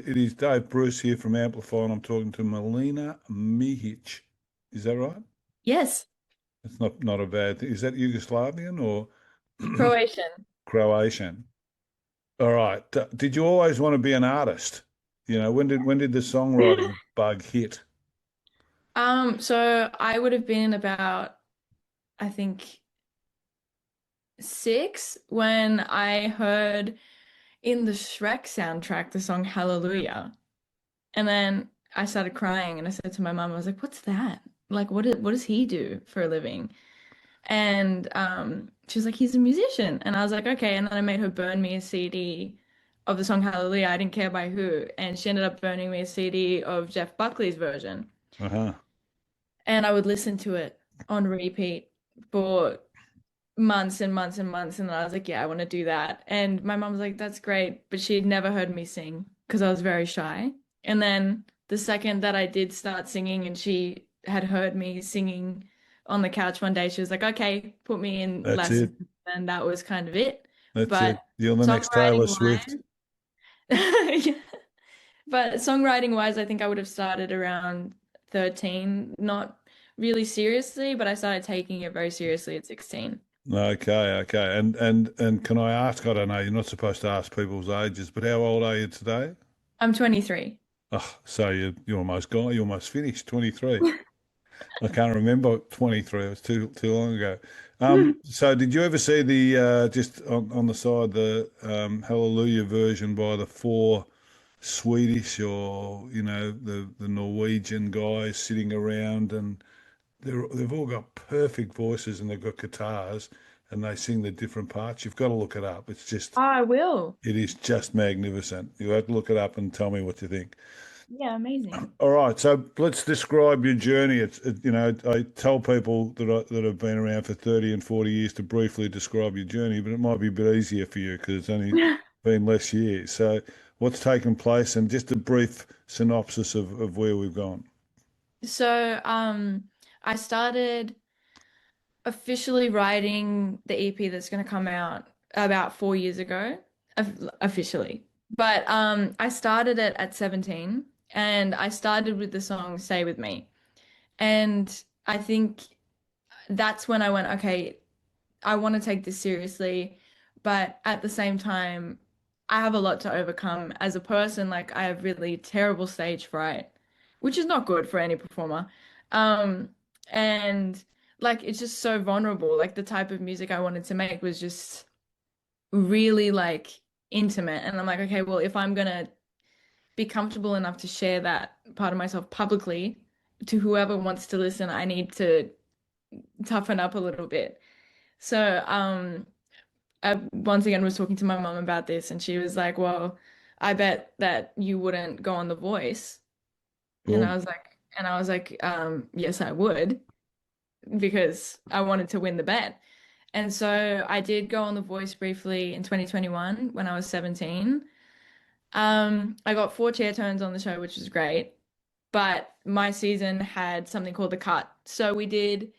It is Dave Bruce here from Amplify, and I'm talking to Milina Nihic. Is that right? Yes, It's not a bad thing. Is that Yugoslavian or Croatian. Croatian? All right. Did you always want to be an artist? When did the songwriting bug hit? So I would have been about, I think, 6 when I heard in the Shrek soundtrack the song Hallelujah. And then I started crying and I said to my mum, I was like, what's that? Like, what does he do for a living? And she was like, he's a musician. And I was like, okay. And then I made her burn me a CD of the song Hallelujah. I didn't care by who. And she ended up burning me a CD of Jeff Buckley's version. Uh-huh. And I would listen to it on repeat for months and months and months. And then I was like, yeah, I want to do that. And my mom was like, that's great. But she'd never heard me sing because I was very shy. And then the second that I did start singing and she had heard me singing on the couch one day, she was like, okay, put me in That's it. lessons. And that was kind of it. That's But it. You're the next Taylor songwriting Swift. wise, yeah. But songwriting wise, I think I would have started around 13, not really seriously, but I started taking it very seriously at 16. Okay, okay. And can I ask, I don't know, you're not supposed to ask people's ages, but how old are you today? I'm 23. Oh, so you're almost gone. You're almost finished. 23. I can't remember 23. It was too long ago. So did you ever see the just on the side the Hallelujah version by the four Swedish or the Norwegian guys sitting around and they've all got perfect voices and they've got guitars and they sing the different parts. You've got to look it up. I will. It is just magnificent. You have to look it up and tell me what you think. Yeah, amazing. All right, so let's describe your journey. I tell people that have been around for 30 and 40 years to briefly describe your journey, but it might be a bit easier for you because it's only been less years. So what's taken place and just a brief synopsis of where we've gone. So, I started officially writing the EP that's going to come out about 4 years ago, officially. But I started it at 17 and I started with the song Stay With Me. And I think that's when I went, okay, I want to take this seriously, but at the same time, I have a lot to overcome as a person. Like I have really terrible stage fright, which is not good for any performer. And like it's just so vulnerable. Like the type of music I wanted to make was just really like intimate. And I'm like, okay, well, if I'm gonna be comfortable enough to share that part of myself publicly to whoever wants to listen, I need to toughen up a little bit. So, I once again was talking to my mom about this, and she was like, "Well, I bet that you wouldn't go on The Voice." And Cool. I was like, yes, I would, because I wanted to win the bet. And so I did go on The Voice briefly in 2021 when I was 17. I got 4 chair turns on the show, which was great. But my season had something called the cut. So it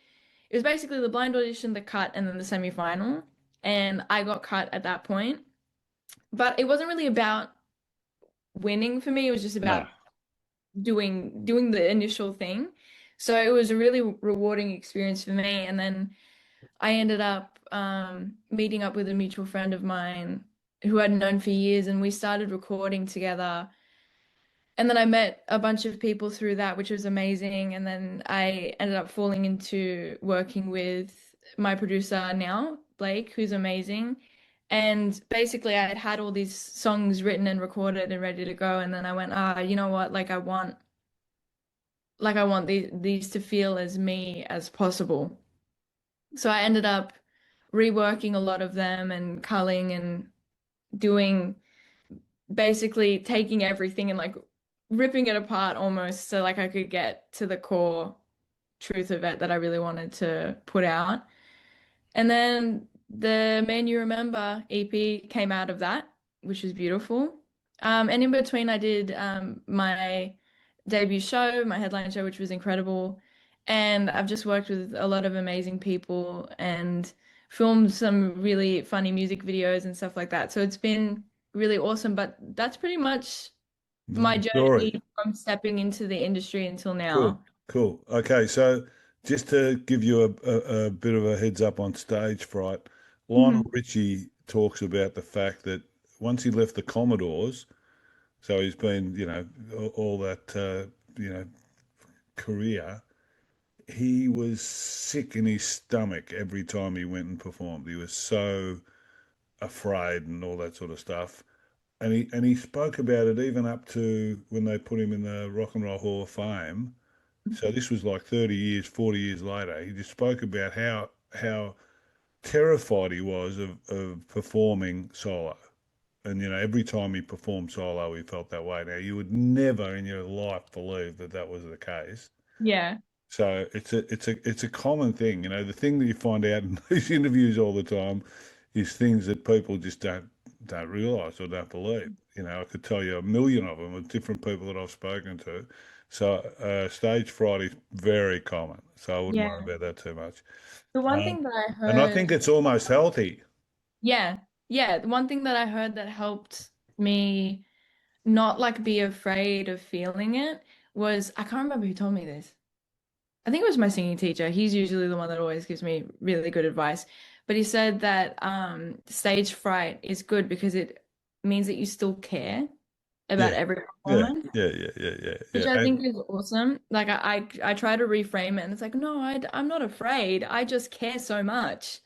was basically the blind audition, the cut, and then the semi-final. And I got cut at that point. But it wasn't really about winning for me. It was just No. about doing the initial thing. So it was a really rewarding experience for me. And then I ended up meeting up with a mutual friend of mine who I'd known for years, and we started recording together. And then I met a bunch of people through that, which was amazing. And then I ended up falling into working with my producer now, Blake, who's amazing. And basically, I had had all these songs written and recorded and ready to go. And then I went, you know what? Like I want these to feel as me as possible. So I ended up reworking a lot of them and culling and doing basically taking everything and like ripping it apart almost so like I could get to the core truth of it that I really wanted to put out. And then the Man You Remember EP came out of that, which was beautiful. And in between, I did my debut show, my headline show, which was incredible. And I've just worked with a lot of amazing people and filmed some really funny music videos and stuff like that. So it's been really awesome. But that's pretty much my The story. journey from stepping into the industry until Cool, now. cool. Okay, so just to give you a bit of a heads up on stage fright, Lionel Mhm. Richie talks about the fact that once he left the Commodores, so he's been, all that, career, he was sick in his stomach every time he went and performed. He was so afraid and all that sort of stuff. And he spoke about it even up to when they put him in the Rock and Roll Hall of Fame. So this was like 30 years, 40 years later. He just spoke about how terrified he was of performing solo. And every time he performed solo, he felt that way. Now you would never in your life believe that that was the case. Yeah. So it's a common thing. The thing that you find out in these interviews all the time is things that people just don't realise or don't believe. I could tell you a million of them with different people that I've spoken to. So stage fright is very common. So I wouldn't worry Yeah. about that too much. The one Um, thing that I and I think heard, it's almost healthy. yeah, yeah, the one thing that I heard that helped me not like be afraid of feeling it was I can't remember who told me this. I think it was my singing teacher. He's usually the one that always gives me really good advice. But he said that stage fright is good because it means that you still care about Yeah, every yeah, performance, yeah, yeah, yeah, yeah, which yeah. I And think is awesome. Like I try to reframe it, and it's like, no, I'm not afraid. I just care so much.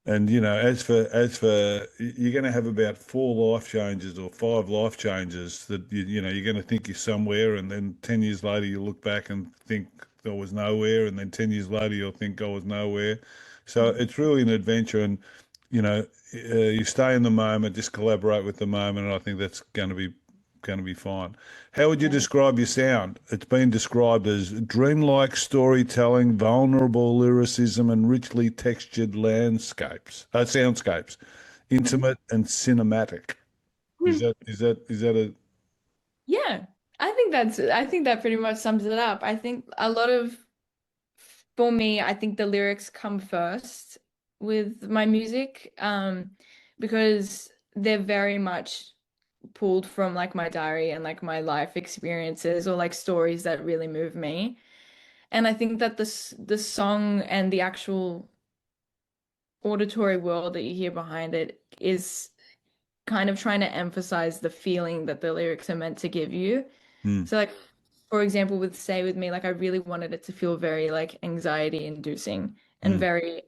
And as for you're going to have about four life changes or five life changes that you're going to think you're somewhere, and then 10 years later you look back and think I was nowhere, and then 10 years later you'll think I was nowhere. So it's really an adventure, and you stay in the moment, just collaborate with the moment, and I think that's going to be fine. How would you Yeah. describe your sound? It's been described as dreamlike storytelling, vulnerable lyricism, and richly textured soundscapes, intimate and cinematic. Is that a Yeah, I think that pretty much sums it up. I think a lot of for me, I think the lyrics come first with my music, because they're very much pulled from like my diary and like my life experiences or like stories that really move me. And I think that the song and the actual auditory world that you hear behind it is kind of trying to emphasize the feeling that the lyrics are meant to give you. Hmm, So like for example with Stay With Me, like I really wanted it to feel very like anxiety inducing and hmm, very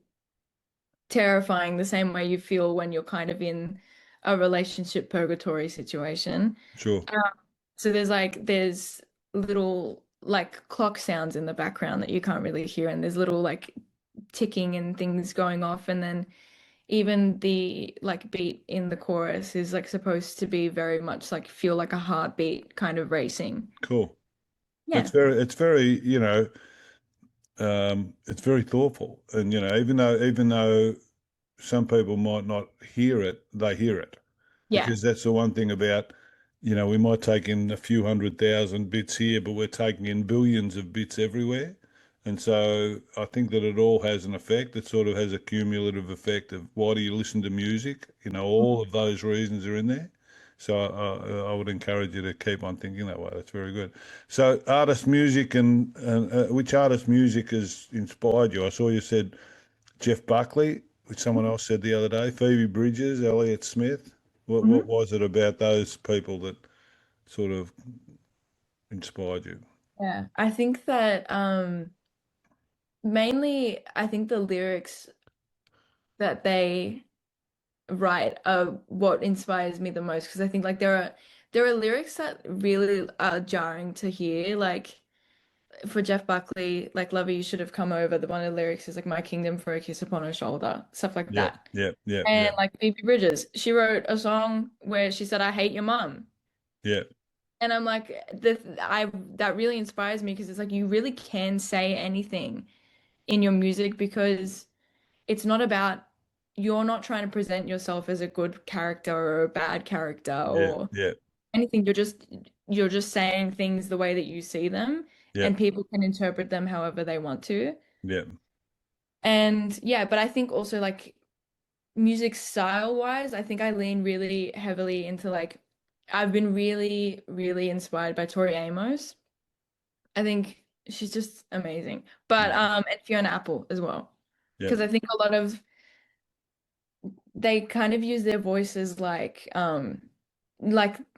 terrifying the same way you feel when you're kind of in a relationship purgatory situation. sure, Um, so there's little like clock sounds in the background that you can't really hear, and there's little like ticking and things going off, and then even the like beat in the chorus is like supposed to be very much like feel like a heartbeat kind of racing. cool. It's Yeah. very it's very it's very thoughtful, and even though some people might not hear it, they hear it. Yeah. Because that's the one thing about, we might take in a few 100,000 bits here, but we're taking in billions of bits everywhere. And so I think that it all has an effect. It sort of has a cumulative effect of why do you listen to music? All of those reasons are in there. So I would encourage you to keep on thinking that way. That's very good. So artist music and which artist music has inspired you? I saw you said Jeff Buckley, which someone else said the other day, Phoebe Bridges, Elliott Smith. What Mhm. was it about those people that sort of inspired you? Yeah. I think that mainly I think the lyrics that they write are what inspires me the most because I think like there are lyrics that really are jarring to hear. Like for Jeff Buckley, like Lover, you should have come over. The one of the lyrics is like my kingdom for a kiss upon her shoulder, stuff like Yeah, that. yeah, yeah, And yeah, like Phoebe Bridges, she wrote a song where she said, I hate your mum. yeah, And I'm like, that really inspires me because it's like you really can say anything in your music because it's not about you're not trying to present yourself as a good character or a bad character yeah, or yeah, anything. You're just saying things the way that you see them, yeah, and people can interpret them however they want to. yeah, And yeah, but I think also like music style wise, I think I lean really heavily into like I've been really, really inspired by Tori Amos. I think she's just amazing. But Yeah. and Fiona Apple as well. Yeah. Because I think a lot of they kind of use their voices like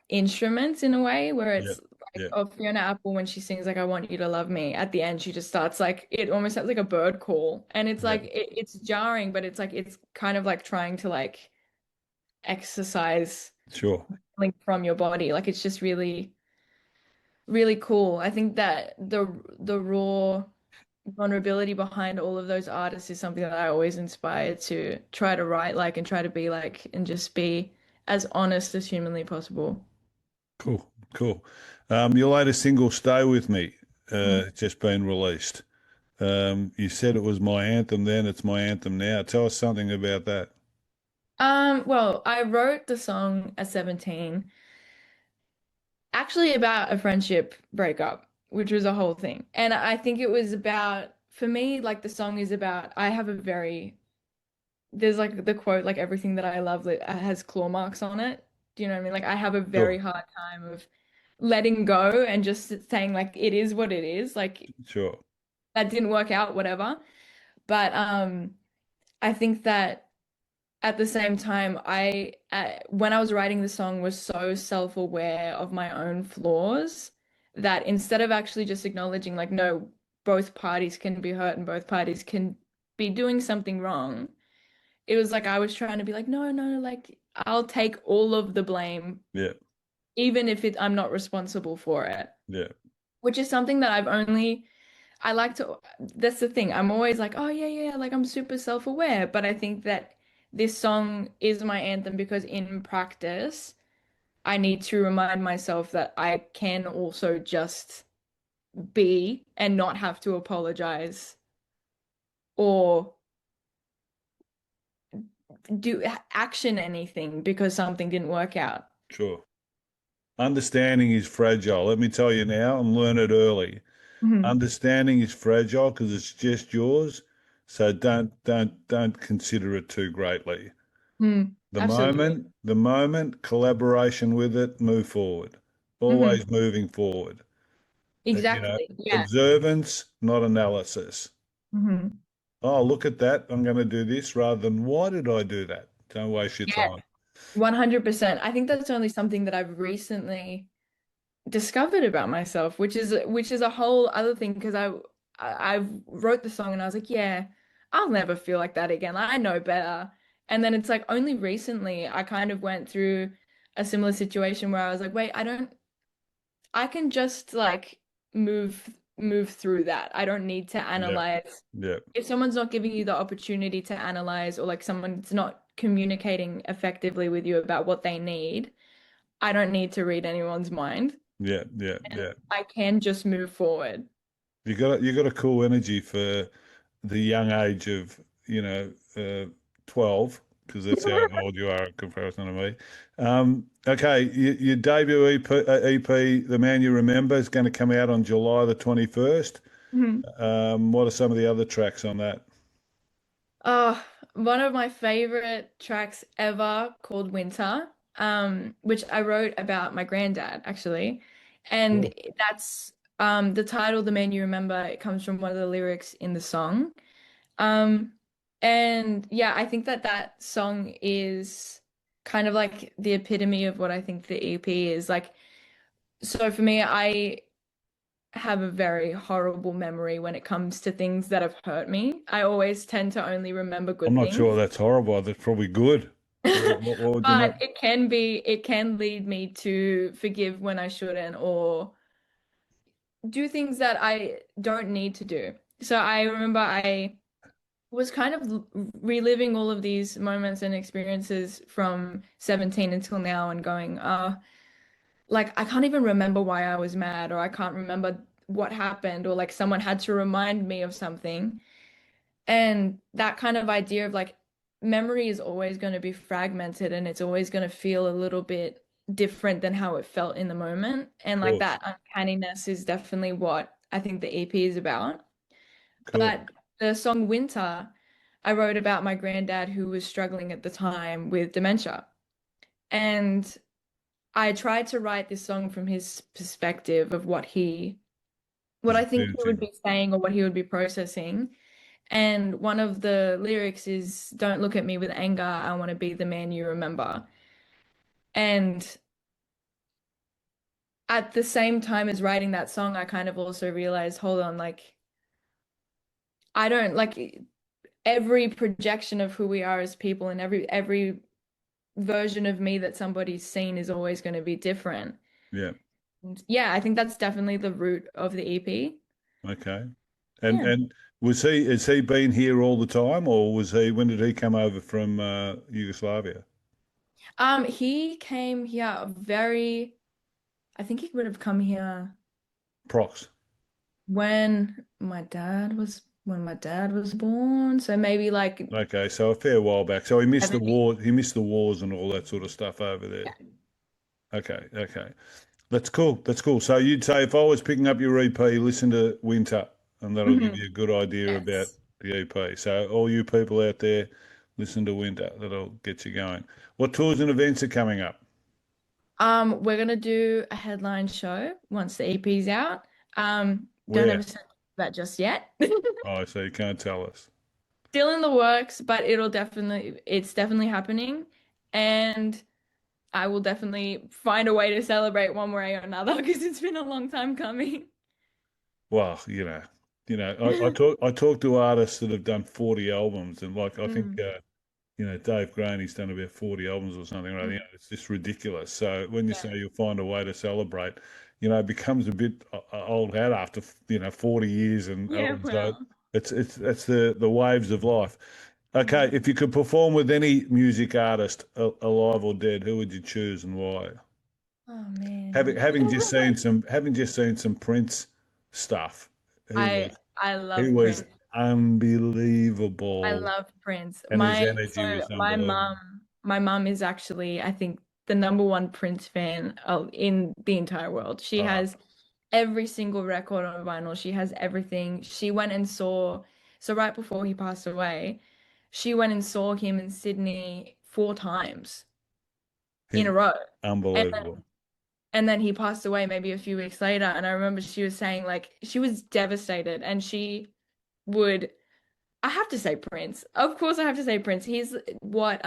instruments in a way where Yeah. it's like Yeah. oh Fiona Apple when she sings like I want you to love me at the end she just starts like it almost sounds like a bird call and it's Yeah. like it's jarring but it's like it's kind of like trying to like exercise Sure. like from your body like it's just really really cool. I think that the raw vulnerability behind all of those artists is something that I always inspire to try to write like and try to be like and just be as honest as humanly possible. Cool. Cool. Your latest single, Stay With Me, Mhm. just been released. You said it was my anthem then, it's my anthem now. Tell us something about that. Well, I wrote the song at 17, actually about a friendship breakup, which was a whole thing. And I think it was about, for me, like the song is about, I have a very there's like the quote like everything that I love has claw marks on it. Do you know what I mean? Like I have a very Sure. hard time of letting go and just saying like it is what it is. Like Sure. that didn't work out, whatever. But I think that at the same time, when I was writing the song was so self-aware of my own flaws that instead of actually just acknowledging like no, both parties can be hurt and both parties can be doing something wrong it was like I was trying to be like, no, no, like I'll take all of the blame, Yeah. even if I'm not responsible for it. Yeah. Which is something that I like to, that's the thing. I'm always like, oh yeah, yeah, like I'm super self-aware. But I think that this song is my anthem because in practice, I need to remind myself that I can also just be and not have to apologize or do action anything because something didn't work out. Sure. Understanding is fragile. Let me tell you now, and learn it early. Mhm. Understanding is fragile because it's just yours. So don't consider it too greatly. Absolutely. The moment, collaboration with it, move forward. Hmm. Always moving forward. Exactly. Yeah. Observance, not analysis. Hmm. Oh, look at that. I'm going to do this rather than why did I do that? Don't waste your Yeah. time. 100%. I think that's only something that I've recently discovered about myself, which is a whole other thing because I wrote the song and I was like, yeah, I'll never feel like that again. I know better. And then it's like only recently I kind of went through a similar situation where I was like, wait, I can just like move through that. I don't need to Yeah, analyze. yeah, If someone's not giving you the opportunity to analyze or like someone's not communicating effectively with you about what they need, I don't need to read anyone's mind. yeah, yeah, yeah. I can just move forward. You got a cool energy for the young age of, 12, because that's how old you are in comparison to me. Okay, your debut EP, The Man You Remember, is going to come out on July the 21st. Mhm. What are some of the other tracks on that? Oh, one of my favorite tracks ever called Winter, which I wrote about my granddad actually. And Cool. that's the title, The Man You Remember, it comes from one of the lyrics in the song. Um, and yeah, I think that that song is kind of like the epitome of what I think the EP is. Like, so for me, I have a very horrible memory when it comes to things that have hurt me. I always tend to only remember I'm good not sure things. that's horrible. That's probably good. What would you But know? it can lead me to forgive when I shouldn't or do things that I don't need to do. So I remember I was kind of reliving all of these moments and experiences from 17 until now and going, like I can't even remember why I was mad or I can't remember what happened or like someone had to remind me of something. And that kind of idea of like memory is always going to be fragmented and it's always going to feel a little bit different than how it felt in the moment. And Of like course. that uncanniness is definitely what I think the EP is about. Cool. But the song Winter, I wrote about my granddad who was struggling at the time with dementia. And I tried to write this song from his perspective of what Is I think he would experiencing. be saying or what he would be processing. And one of the lyrics is, "Don't look at me with anger. I want to be the man you remember." And at the same time as writing that song, I kind of also realized, hold on, like, I don't like every projection of who we are as people and every version of me that somebody's seen is always going to be different. Yeah. And yeah, I think that's definitely the root of the EP. Okay. Yeah. And was he has he been here all the time, or was he when did he come over from Yugoslavia? He came here I think he would have come here Prox. when my dad was born. So maybe like Okay, so a fair while back. So he missed the 70. war. He missed the wars and all that sort of stuff over there. Okay, okay. That's cool. That's cool. So you'd say if I was picking up your EP, listen to Winter, and that'll give Mhm. you a good idea about Yes. the EP. So all you people out there, listen to Winter. That'll get you going. What tours and events are coming up? We're gonna do a headline show once the EP's out. Don't have Where? a sense of that just yet. Oh, so you can't tell us. Still in the works, but it's definitely happening. And I will definitely find a way to celebrate one way or another because it's been a long time coming. Well, I talk to artists that have done 40 albums, and like I think Mm, Dave Graney's done about 40 albums or something, right? mm. It's just ridiculous. So when you Yeah. say you'll find a way to celebrate, it becomes a bit old hat after 40 years, Yeah, and so well. it's the waves of life. Okay, Mm. if you could perform with any music artist, alive or dead, who would you choose and why? Oh man. Having just seen some Prince stuff, he I was I he love was Prince. I unbelievable, love Prince. and his energy was unbelievable. My mom is actually, I think, the number one Prince fan in the entire world. She Ah, has every single record on vinyl. She has everything. She went and saw, so right before he passed away, she went and saw him in Sydney 4 times in a he row. And unbelievable. and then he passed away maybe a few weeks later. And I remember she was saying like she was devastated and she would I have to say Prince. Of course I have to say Prince. He's what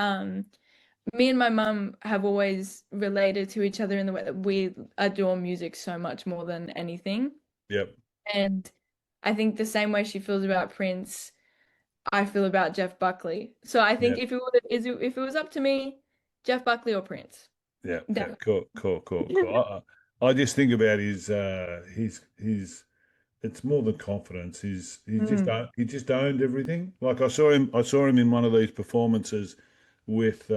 me and my mum have always related to each other in the way that we adore music so much more than anything. Yep, And I think the same way she feels about Prince, I feel about Jeff Buckley. So I think yep, if it was up to me, Jeff Buckley or Prince. yep, yep. Definitely. Cool, cool, cool, cool. I just think about his. It's more than confidence. Mm, He just owned everything. Like I saw him in one of these performances with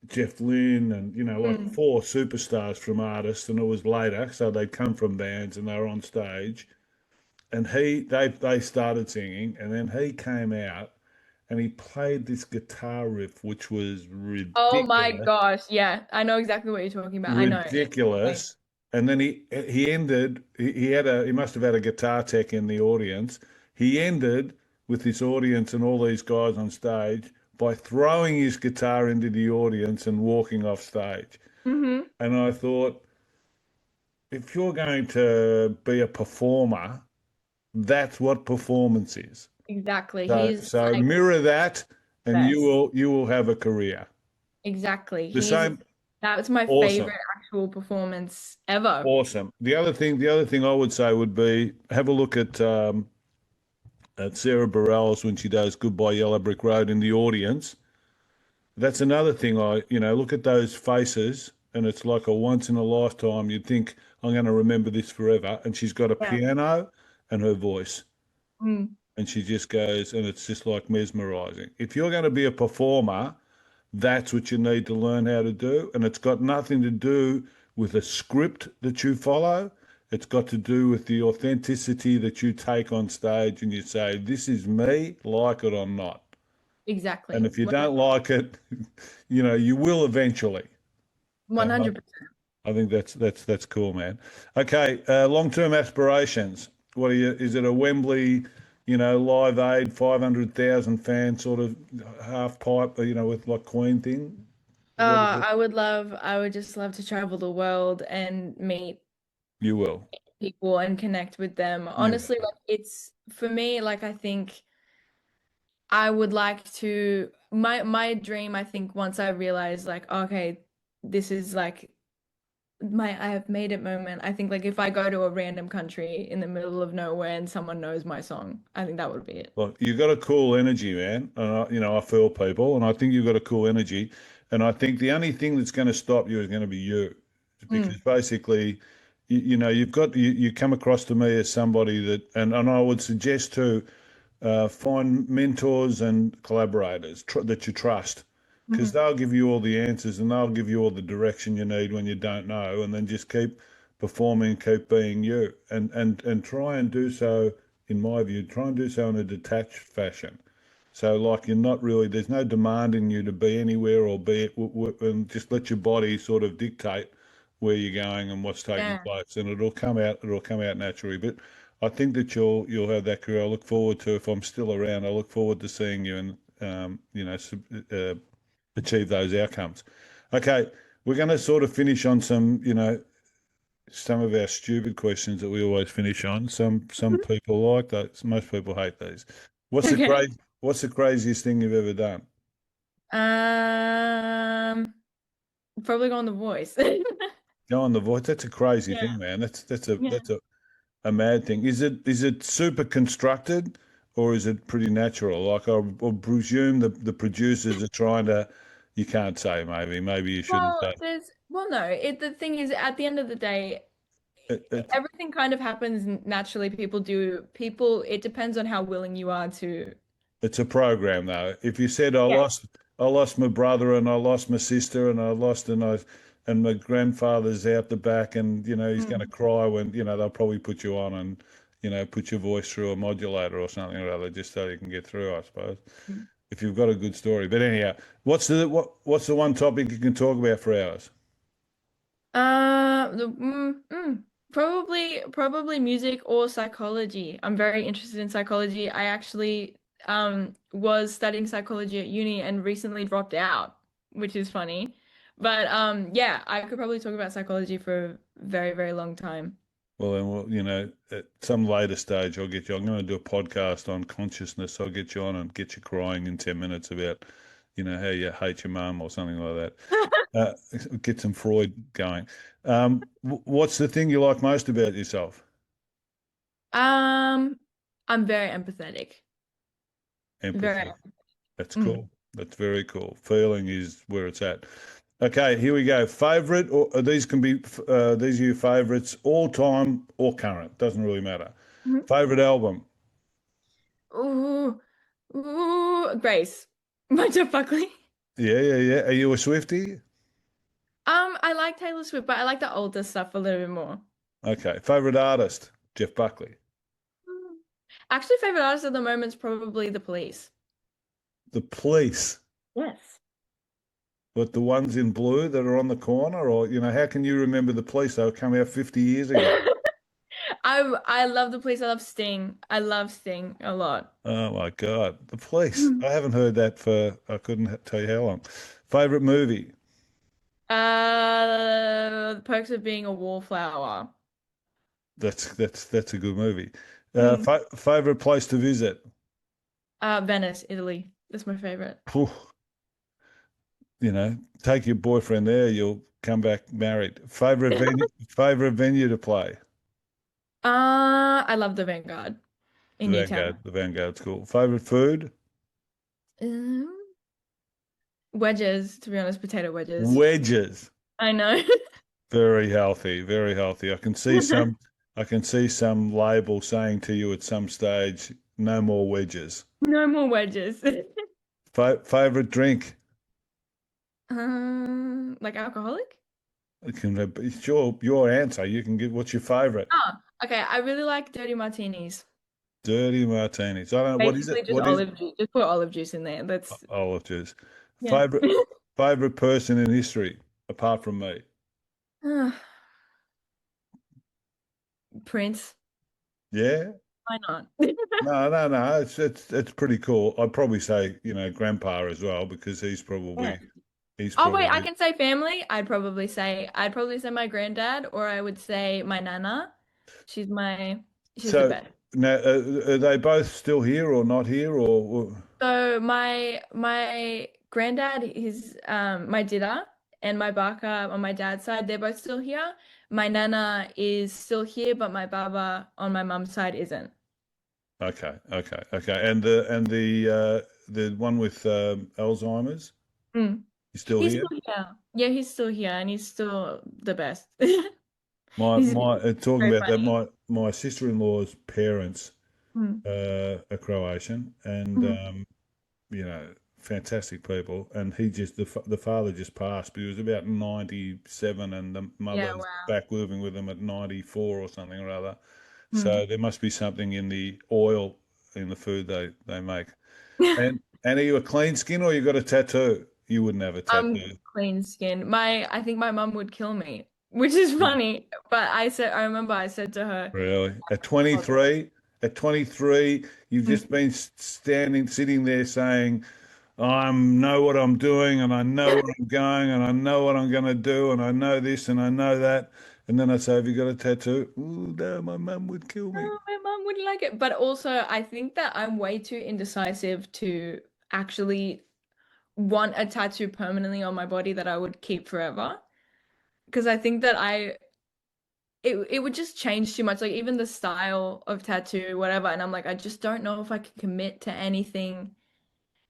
Jeff Lynne and like mm. four superstars from artists, and it was later, so they'd come from bands and they were on stage, and they started singing, and then he came out and he played this guitar riff which was Oh my ridiculous, gosh. Yeah, I know exactly what you're talking about. I know. ridiculous. And then he ended. He must have had a guitar tech in the audience. He ended with this audience and all these guys on stage by throwing his guitar into the audience and walking off stage. Hmm. And I thought, if you're going to be a performer, that's what performance is. Exactly. So He's so like mirror that, and you best. will you will have a career. Exactly. The same. That was my Awesome. favorite actual performance ever. Awesome. The other thing I would say would be have a look at Sarah Bareilles when she does Goodbye Yellow Brick Road in the audience. That's another thing look at those faces, and it's like a once in a lifetime. You'd think I'm going to remember this forever, and she's got a Yeah. piano and her voice, Mm, and she just goes, and it's just like mesmerizing. If you're going to be a performer, that's what you need to learn how to do. And it's got nothing to do with a script that you follow. It's got to do with the authenticity that you take on stage and you say, this is me, like it or not. And exactly. if you don't like it, you will eventually. And I, 100%. I think that's cool, man. Okay, long-term aspirations. What are you? Is it a Wembley, Live Aid, 500,000 fan sort of half pipe, with like Queen thing? I would just love to travel the world and meet You will. people and connect with them. You Honestly, like it's for me, like I think I would like to my dream, I think once I realize like, okay, this is like my I have made it moment. I think like if I go to a random country in the middle of nowhere and someone knows my song, I think that would be it. Look, you've got a cool energy, man. And I feel people, and I think you've got a cool energy. And I think the only thing that's going to stop you is going to be you, because Mm, basically, you come across to me as somebody that, and I would suggest too, find mentors and collaborators that you trust, because mhm. they'll give you all the answers and they'll give you all the direction you need when you don't know, and then just keep performing, keep being you, and try and do so. In my view, try and do so in a detached fashion. So, like, you're not really, there's no demand in you to be anywhere or be, and just let your body sort of dictate where you're going and what's taking Yeah. place, and it'll come out naturally. But I think that you'll have that career. I look forward to, if I'm still around, I look forward to seeing you and achieve those outcomes. Okay, we're going to sort of finish on some of our stupid questions that we always finish on. Some people like those. Most people hate these. What's the Okay. great What's the craziest thing you've ever done? Um, Probably go on The Voice. Go on, the voice. That's a crazy Yeah. thing, man. Yeah. That's a mad thing. Is it super constructed, or is it pretty natural? Like, I presume the producers are trying to. You can't say, maybe you shouldn't say. No, the thing is at the end of the day, It, everything kind of happens naturally. It depends on how willing you are to. it's a program though. If you said Yeah. I lost my brother and I lost my sister and I lost and my grandfather's out the back and he's going to Mm, cry when they'll probably put you on and put your voice through a modulator or something or other just so you can get through, I suppose. mm. If you've got a good story. But anyhow, what's the one topic you can talk about for hours? Uh, the, mm, mm, probably music or psychology. I'm very interested in psychology. I actually was studying psychology at uni and recently dropped out, which is funny. But yeah, I could probably talk about psychology for a very, very long time. Well, then, at some later stage, I'll get you. I'm going to do a podcast on consciousness. I'll get you on and get you crying in 10 minutes about, how you hate your mum or something like that. Get some Freud going. What's the thing you like most about yourself? Um, I'm very empathetic. Very. Empathy. That's Mm. cool. That's very cool. Feeling is where it's at. Okay, here we go. Favorite, or these can be these are your favorites, all time or current. Doesn't really matter. Mhm. Favorite album? Ooh, Grace. Bunch of Buckley. Yeah, yeah, yeah. Are you a Swiftie? I like Taylor Swift, but I like the older stuff a little bit more. Okay. Favorite artist? Jeff Buckley. Mm. Actually, favorite artist at the moment is probably The Police. The Police. Yes. But the ones in blue that are on the corner, or how can you remember the Police? They come out 50 years ago. I love The Police. I love Sting. I love Sting a lot. Oh my God, the Police. Mm. I haven't heard that for I couldn't tell you how long. Favorite movie? The Perks of Being a Wallflower. That's a good movie. Mm. Favorite place to visit? Venice, Italy. That's my favorite. Phew, take your boyfriend there, you'll come back married. Favorite venue to play? I love the Vanguard The in Newtown. Vanguard. The Vanguard's cool. Favorite food? Um, Wedges, to be honest, potato wedges. Wedges. I know. Very healthy, very healthy. I can see some label saying to you at some stage, no more wedges. No more wedges. Favorite drink? Like alcoholic? It's your answer. You can give what's your favorite? Oh, okay. I really like dirty martinis. Dirty martinis. I don't know what is it? Basically, just What is olive juice. Just put olive juice in there. That's olive juice? yeah. Favorite person in history apart from me? Prince. Yeah. Why not? No, no, no. It's pretty cool. I'd probably say grandpa as well because he's Yeah. probably He's Oh wait, I probably can say family. I'd probably say my granddad, or I would say my nana. She's my she's the so. best. Now, are they both still here or not here, or So my granddad, is my dida, and my baka on my dad's side, they're both still here. My nana is still here, but my baba on my mum's side isn't. okay, okay, okay, the one with Alzheimer's, Mm. he's still He's here. still here. Yeah, he's still here, and he's still the best. My He's my talking very about that, funny. my sister-in-law's parents Mm. are Croatian, and Mm. you know, fantastic people. And he just the father just passed, but he was about 97, and the Yeah, mother's wow. back living with him at 94 or something or other. Mm. So there must be something in the oil in the food they make. And are you a clean skin or you got a tattoo? You wouldn't have a I'm tattoo. clean skinned. I think my mum would kill me, which is funny. But I remember I said to her, Really? oh, At 23, you've mm, just been sitting there saying, I know what I'm doing and I know where I'm going and I know what I'm going to do and I know this and I know that. And then I say, have you got a tattoo? Oh, no, my mum would kill me. oh, my mum wouldn't like it. But also, I think that I'm way too indecisive to actually want a tattoo permanently on my body that I would keep forever. Because I think that it would just change too much. Like even the style of tattoo, whatever. And I'm like, I just don't know if I can commit to anything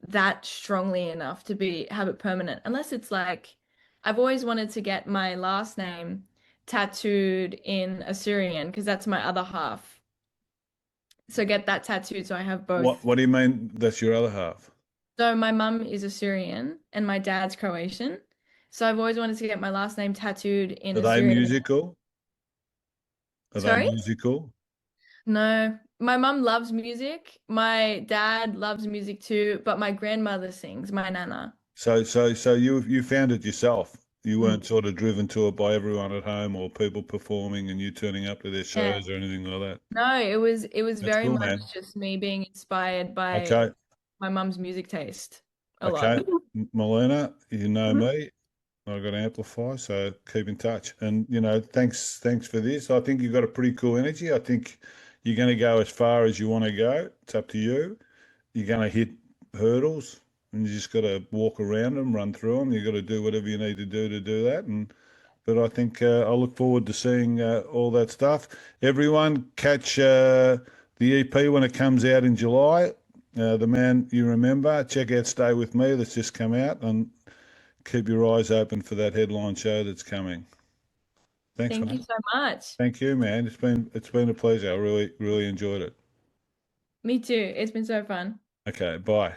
that strongly enough to be have it permanent. Unless it's like I've always wanted to get my last name tattooed in Assyrian because that's my other half. So get that tattooed so I have both. What do you mean that's your other half? So my mum is Assyrian and my dad's Croatian. So I've always wanted to get my last name tattooed in Are they Assyrian. musical? Are they Sorry? musical? No. My mum loves music. My dad loves music too, but my grandmother sings, my nana. So you found it yourself. You Mm. weren't sort of driven to it by everyone at home or people performing and you turning up to their Yeah. shows or anything like that. No, it was That's very cool, much man. just me being inspired by Okay, my mum's music taste a lot. okay. Melina, you know Mhm. me. I've got to amplify, so keep in touch. And thanks for this. I think you've got a pretty cool energy. I think you're going to go as far as you want to go. It's up to you. You're going to hit hurdles, and you just got to walk around them, run through them. You've got to do whatever you need to do that. And but I think I look forward to seeing all that stuff. Everyone, catch the EP when it comes out in July. The man you remember. Check out Stay With Me that's just come out, and keep your eyes open for that headline show that's coming. Thanks, Thank you mate. so much. Thank you, man. It's been a pleasure. I really enjoyed it. Me too. It's been so fun. Okay, bye.